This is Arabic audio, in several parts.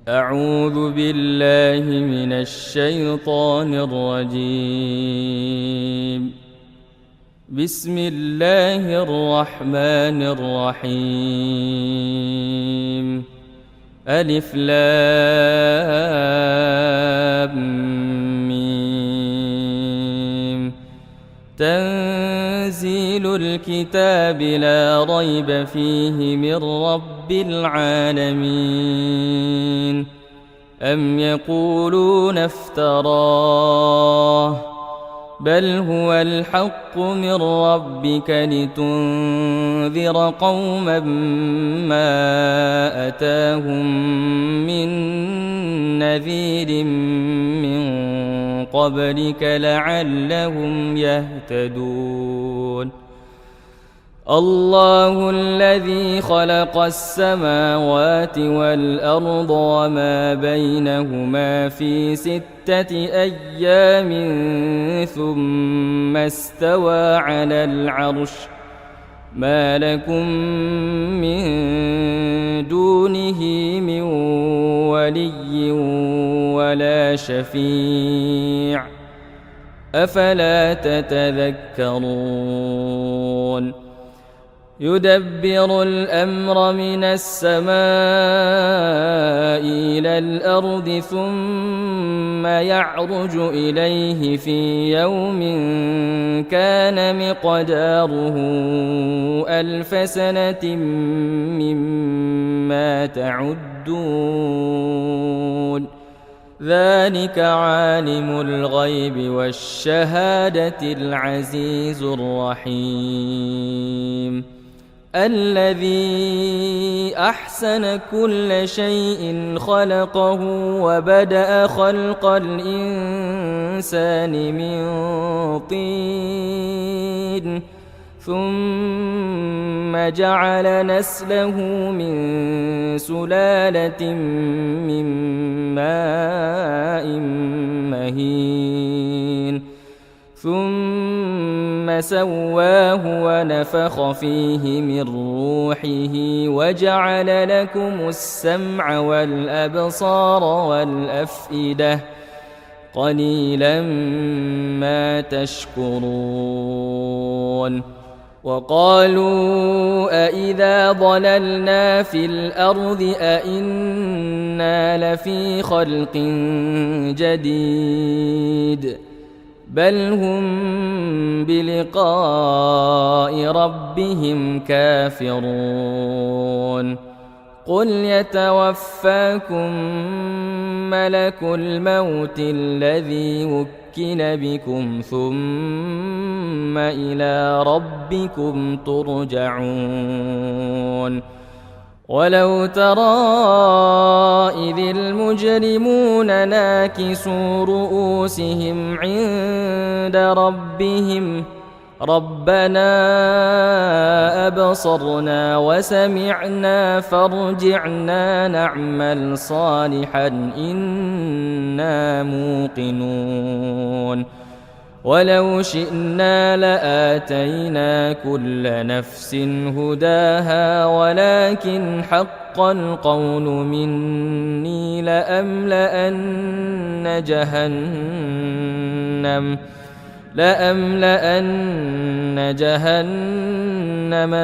أعوذ بالله من الشيطان الرجيم. بسم الله الرحمن الرحيم. ألف لام ميم. تنزيل الكتاب لا ريب فيه من رب العالمين. أم يقولون افتراه بل هو الحق من ربك لتنذر قوما ما أتاهم من نذير من قبلك لعلهم يهتدون. الله الذي خلق السماوات والأرض وما بينهما في 6 أيام ثم استوى على العرش ما لكم من دونه من ولي ولا شفيع أفلا تتذكرون. يدبر الأمر من السماء إلى الأرض ثم يعرج إليه في يوم كان مقداره 1000 سنة مما تعدون. ذلك عالم الغيب والشهادة العزيز الرحيم. الذي أحسن كل شيء خلقه وبدأ خلق الإنسان من طين ثم جعل نسله من سلالة من ماء مهين ثم سواه ونفخ فيه من روحه وجعل لكم السمع والأبصار والأفئدة قليلا ما تشكرون. وقالوا أإذا ضللنا في الأرض أإنا لفي خلق جديد بل هم بلقاء ربهم كافرون. قل يتوفاكم ملك الموت الذي وكل بكم ثم إلى ربكم ترجعون. ولو ترى إذ المجرمون ناكسوا رؤوسهم عند ربهم ربنا أبصرنا وسمعنا فارجعنا نعمل صالحا إنا موقنون. ولو شئنا لآتينا كل نفس هداها ولكن حق القول مني لأملأن جهنم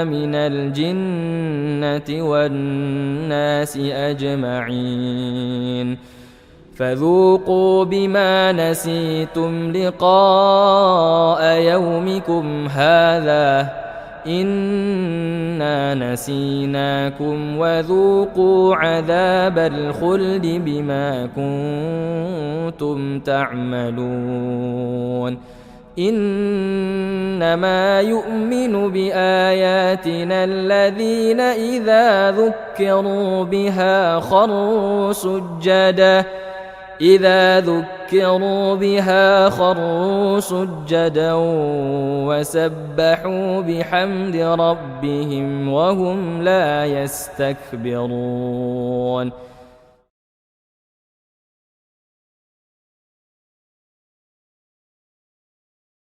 من الجنة والناس أجمعين. فذوقوا بما نسيتم لقاء يومكم هذا إنا نسيناكم وذوقوا عذاب الخلد بما كنتم تعملون. إنما يؤمن بآياتنا الذين إذا ذكروا بها خروا سجدا وسبحوا بحمد ربهم وهم لا يستكبرون.